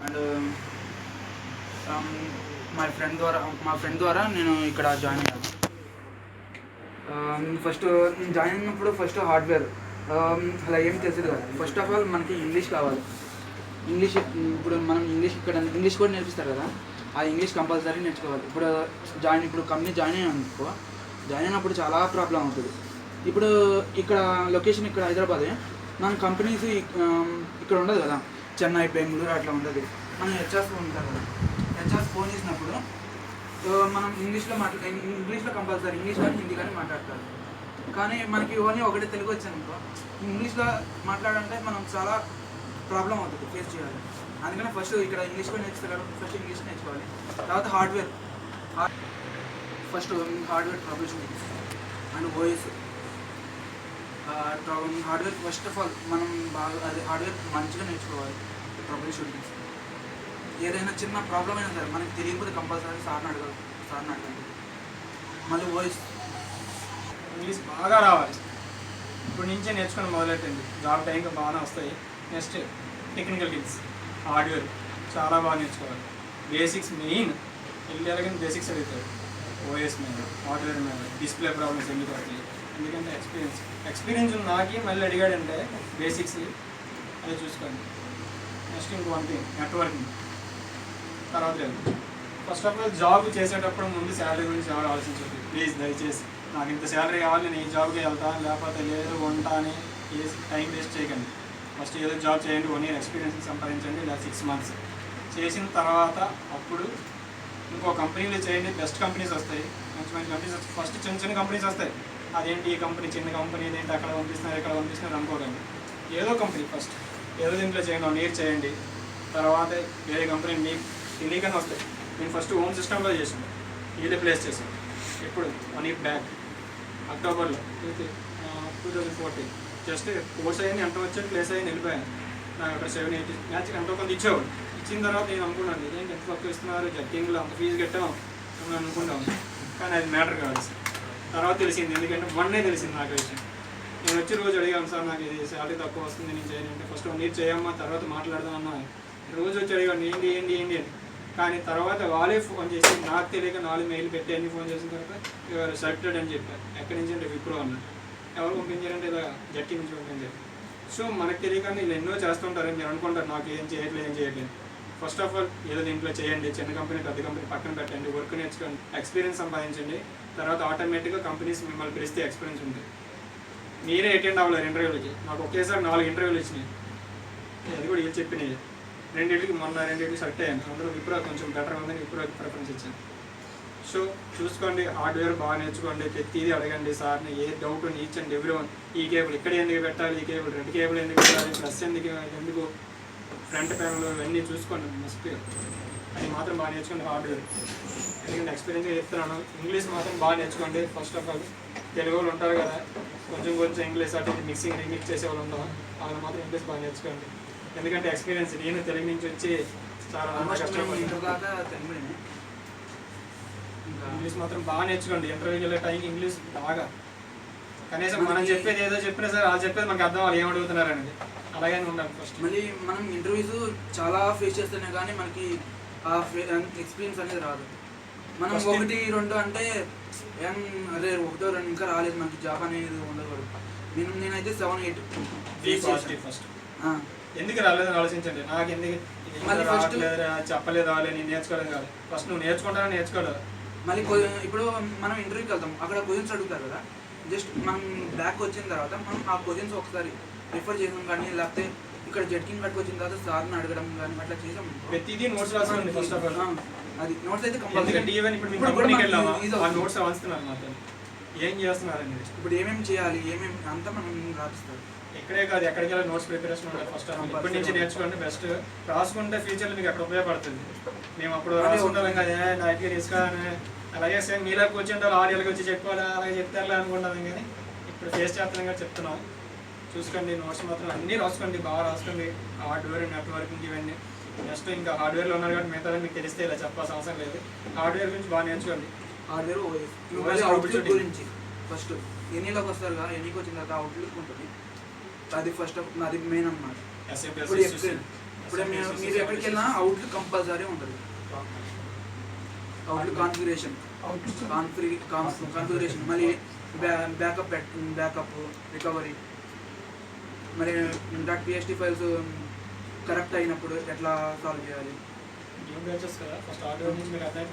And మా friend ద్వారా నేను ఇక్కడ జాయిన్ అయ్యాను. ఫస్ట్ జాయిన్ అయినప్పుడు హార్డ్వేర్ అలా ఏం తెలిసేది కాదు. ఫస్ట్ ఆఫ్ ఆల్ మనకి ఇంగ్లీష్ కావాలి. ఇంగ్లీష్ ఇప్పుడు మనం ఇంగ్లీష్ కూడా నేర్పిస్తారు కదా, ఆ ఇంగ్లీష్ కంపల్సరీ నేర్చుకోవాలి. ఇప్పుడు కంపెనీ జాయిన్ అయినప్పుడు చాలా ప్రాబ్లం అవుతుంది. ఇప్పుడు ఇక్కడ లొకేషన్ ఇక్కడ హైదరాబాదే, మన కంపెనీస్ ఇక్కడ ఉండదు కదా, చెన్నై, బెంగళూరు అట్లా ఉండదు. మనం హెచ్ఆర్స్ ఉంటారు కదా, హెచ్ఆర్స్ ఫోన్ చేసినప్పుడు మనం ఇంగ్లీష్లో కంపల్సరీ ఇంగ్లీష్ కానీ హిందీ కానీ మాట్లాడతారు. కానీ మనకి ఓన్లీ ఒకటే తెలుగు వచ్చానుకో, ఇంగ్లీష్లో మాట్లాడాలంటే మనం చాలా ప్రాబ్లం అవుతుంది, ఫేస్ చేయాలి. అందుకని ఫస్ట్ ఇక్కడ ఇంగ్లీష్ కూడా నేర్చుకోవాలి. ఫస్ట్ ఇంగ్లీష్ నేర్చుకోవాలి. తర్వాత hardware trouble shooting and OS. Hardware first of all మనం హార్డ్వేర్ మంచిగా నేర్చుకోవాలి. ట్రబుల్ షూటింగ్స్ ఏదైనా చిన్న ప్రాబ్లం అయినా సరే మనకి తెలియకపోతే కంపల్సరీ సార్ని అడగాలి. మళ్ళీ వాయిస్ ఇంగ్లీష్ బాగా రావాలి. ఇప్పుడు నుంచే నేర్చుకొని మొదలెట్టండి, జాబ్ టైంకి బాగానే వస్తాయి. నెక్స్ట్ టెక్నికల్ స్కిల్స్, హార్డ్వేర్ చాలా బాగా నేర్చుకోవాలి. బేసిక్స్ మెయిన్ వెళ్ళాలని బేసిక్స్ అడుగుతారు. ఓఎస్ మీద, హార్డ్వేర్ మీద, డిస్ప్లే ప్రాబ్లమ్స్ ఎందుకు వస్తాయి, ఎందుకంటే ఎక్స్పీరియన్స్ నాకి మళ్ళీ అడిగాడంటే బేసిక్స్ అది చూసుకోండి. నెక్స్ట్ ఇంకొక థింగ్ నెట్వర్కింగ్. తర్వాత ఫస్ట్ ఆఫ్ ఆల్ జాబ్ చేసేటప్పుడు ముందు శాలరీ గురించి ఎవరు ఆలోచించండి ప్లీజ్. దయచేసి నాకు ఇంత శాలరీ కావాలి, నేను ఈ జాబ్కి వెళ్తాను, లేకపోతే లేదు ఉంటా అని టైం వేస్ట్ చేయకండి. ఫస్ట్ ఏదో జాబ్ చేయండి, 1 year ఎక్స్పీరియన్స్ సంపాదించండి, లేదా 6 months చేసిన తర్వాత అప్పుడు ఇంకో కంపెనీలో చేయండి. బెస్ట్ కంపెనీస్ వస్తాయి, మంచి కంపెనీస్ వస్తాయి. ఫస్ట్ చిన్న కంపెనీస్ వస్తాయి, అదేంటి ఈ కంపెనీ చిన్న కంపెనీ, ఇదేంటి అక్కడ పంపిస్తున్నారు ఇక్కడ పంపిస్తున్నారు అనుకోకండి. ఏదో కంపెనీ ఫస్ట్ ఏదో దీంట్లో చేయండి, 1 year చేయండి. తర్వాత వేరే కంపెనీ మీకు తెలియకనే వస్తాయి. నేను ఫస్ట్ హోమ్ సిస్టంలో చేసాను, వీళ్ళే ప్లేస్ చేశాను. ఇప్పుడు 1 year బ్యాక్ అక్టోబర్లో 2014 జస్ట్ కోర్స్ అయ్యింది, ఎంతో వచ్చాను, ప్లేస్ అయ్యింది, వెళ్ళిపోయాను. నాకు అక్కడ 7-8 మ్యాచ్కి ఎంతో కొంత ఇచ్చేవాడు. ఇచ్చిన తర్వాత నేను అనుకున్నాను ఇదేంటి ఎంత తక్కువ ఇస్తున్నారు, జడ్జింగ్లో అంత ఫీజు కట్టాం అని అనుకుంటాను. కానీ అది మ్యాటర్ కాదు. తర్వాత తెలిసింది, ఎందుకంటే 1 day తెలిసింది నాకు విషయం. నేను వచ్చి రోజు అడిగాను, సార్ నాకు ఇది శాలరీ తక్కువ వస్తుంది, నేను చేయాలంటే ఫస్ట్ 1 year చేయమ్మా, తర్వాత మాట్లాడదాం అన్నా. రోజు వచ్చి అడిగాను ఏంటి ఏంటి ఏంటి అని. కానీ తర్వాత వాళ్ళే ఫోన్ చేసి నాకు తెలియక 4 మెయిల్ పెట్టి అన్ని ఫోన్ చేసిన తర్వాత ఇవాళ సెలెక్టెడ్ అని చెప్పారు. ఎక్కడి నుంచి అంటే విప్రో అన్నారు. ఎవరు పంపించారంటే ఇలా జట్టి నుంచి పంపించారు. సో మనకు తెలియక వీళ్ళు ఎన్నో చేస్తుంటారని మీరు అనుకుంటారు, నాకు ఏం చేయట్లేదు. ఫస్ట్ ఆఫ్ ఆల్ ఏదో దీంట్లో చేయండి, చిన్న కంపెనీ పెద్ద కంపెనీ పక్కన పెట్టండి, వర్క్ నేర్చుకోండి, ఎక్స్పీరియన్స్ సంపాదించండి. తర్వాత ఆటోమేటిక్గా కంపెనీస్ మిమ్మల్ని పిలిస్తే ఎక్స్పీరియన్స్ ఉంటుంది. మీరే అటెండ్ అవ్వలేరు ఇంటర్వ్యూలకి. నాకు ఒకేసారి 4 ఇంటర్వ్యూలు వచ్చినాయి, అది కూడా వీళ్ళు చెప్పినాయి. 2 మొన్న 2 సెలెక్ట్ అయ్యాను. అందులో విప్రో కొంచెం బెటర్ ఉందని విప్రోకి ప్రిఫరెన్స్ ఇచ్చాను. సో చూసుకోండి, హార్డ్వేర్ బాగా నేర్చుకోండి, ప్రతిదీ అడగండి సార్ని. ఏ doubt each and every one. ఈ కేబుల్ ఇక్కడ ఎందుకు పెట్టాలి, ఈ కేబుల్ రెడ్ కేబుల్ ఎందుకు పెట్టాలి, ప్లస్ ఎందుకు ఫ్రంట్ ప్యానల్ ఇవన్నీ చూసుకోండి. మస్ట్ అది మాత్రం బాగా నేర్చుకోండి హార్డ్వేర్. ఎందుకంటే ఎక్స్పీరియన్స్గా చెప్తున్నాను. ఇంగ్లీష్ మాత్రం బాగా నేర్చుకోండి. ఫస్ట్ ఆఫ్ ఆల్ తెలుగు వాళ్ళు ఉంటారు కదా, కొంచెం ఇంగ్లీష్ అటు మిక్సింగ్ రీమిక్స్ చేసే వాళ్ళు ఉంటారు, వాళ్ళు మాత్రం ఇంగ్లీష్ బాగా నేర్చుకోండి. ఎందుకంటే ఎక్స్పీరియన్స్ నేను తెలుగు నుంచి వచ్చి చాలా కష్టపడి ఇంగ్లీష్ మాత్రం బాగా నేర్చుకోండి. ఇంటర్వ్యూకి వెళ్ళే టైంకి ఇంగ్లీష్ బాగా కనీసం మనం చెప్పేది ఏదో చెప్పినా సరే వాళ్ళు చెప్పేది మనకు అర్థం, వాళ్ళు ఏమడుగుతున్నారు అనేది అలాగే ఉండాలి. ఫస్ట్ మళ్ళీ మనం ఇంటర్వ్యూస్ చాలా ఫేస్ చేస్తేనే కానీ మనకి ఆ ఎక్స్పీరియన్స్ అనేది రాదు. మనం 1-2 అంటే ఏం అరే 1-2 ఇంకా రాలేదు, మనకి జాబ్ అనేది ఉండకూడదు. నేనైతే 7-8 ఫస్ట్ ఎందుకు రాలేదని ఆలోచించండి. నాకు ఎందుకు చెప్పలేదా, నేను నేర్చుకోలేదు కాదు. ఫస్ట్ నువ్వు నేర్చుకోలేదు. మళ్ళీ ఇప్పుడు మనం ఇంటర్వ్యూకి వెళ్తాం, అక్కడ క్వశ్చన్స్ అడుగుతారు కదా, జస్ట్ మనం బ్యాక్ వచ్చిన తర్వాత మనం ఆ క్వశ్చన్స్ ఒకసారి రిఫర్ చేయడం కానీ, లేకపోతే ఇక్కడ జడ్కింగ్ కట్టుకు వచ్చిన తర్వాత సార్ని అడగడం కానీ అట్లా చేసాం. ప్రతిదీ నోట్స్ రాసుకోండి ఫస్ట్ ఆఫ్ ఆల్. అది నోట్స్ అయితే ఈవెన్ ఇప్పుడు మీకు కంపెనీకి వెళ్ళామా నోట్స్ రాస్తున్నారు మాత్రం ఏం చేస్తున్నారండి. ఇప్పుడు ఏమేమి చేయాలి ఏమేమి అంతా మనం రాపిస్తారు. ఇక్కడే కాదు, ఎక్కడికి వెళ్ళి నోట్స్ ప్రిపరేషన్ ఉండాలి. ఫస్ట్ ఇప్పటి నుంచి నేర్చుకోండి. బెస్ట్ రాసుకుంటే ఫ్యూచర్లో మీకు అక్కడ ఉపయోగపడుతుంది. మేము అప్పుడు రాసుకుంటాం కదా, నాకు తీసుకోవాలని అలాగే సేమ్ మీలాకి వచ్చి ఉంటారు, ఆడియోకి వచ్చి చెప్పాలి అలాగే చెప్తారులే అనుకుంటాం. కానీ ఇప్పుడు ఫేస్ చేస్తున్నాం కదా చెప్తున్నాం. చూసుకోండి, నోట్స్ మాత్రం అన్నీ రాసుకోండి, బాగా రాసుకోండి. హార్డ్వేర్ నెట్వర్కింగ్ ఇవన్నీ నెక్స్ట్ ఇంకా హార్డ్వేర్లో ఉన్నారు కాబట్టి మిగతా మీకు తెలిస్తే ఇలా చెప్పాల్సిన అవసరం లేదు. హార్డ్వేర్ గురించి బాగా నేర్చుకోండి. హార్డ్వేర్ అవుట్లుక్ గురించి ఫస్ట్ ఎనీలోకి వస్తారు కదా, ఎనీకి వచ్చిన తర్వాత అవుట్లుక్ ఉంటుంది. అది ఫస్ట్ అది మెయిన్ అన్నమాట. ఇప్పుడు మీరు ఎక్కడికి వెళ్ళినా అవుట్లుక్ కంపల్సరీ ఉంటుంది. అవుట్లుక్ కాన్ఫిగరేషన్ కాన్ఫిగరేషన్ మళ్ళీ బ్యాకప్ రికవరీ, మరి .php ఫైల్స్ కరెక్ట్ అయినప్పుడు ఎట్లా సాల్వ్ చేయాలి. గేమ్ బ్యాచెస్ కదా, ఫస్ట్ హార్డ్వేర్ నుంచి మీరు అర్థం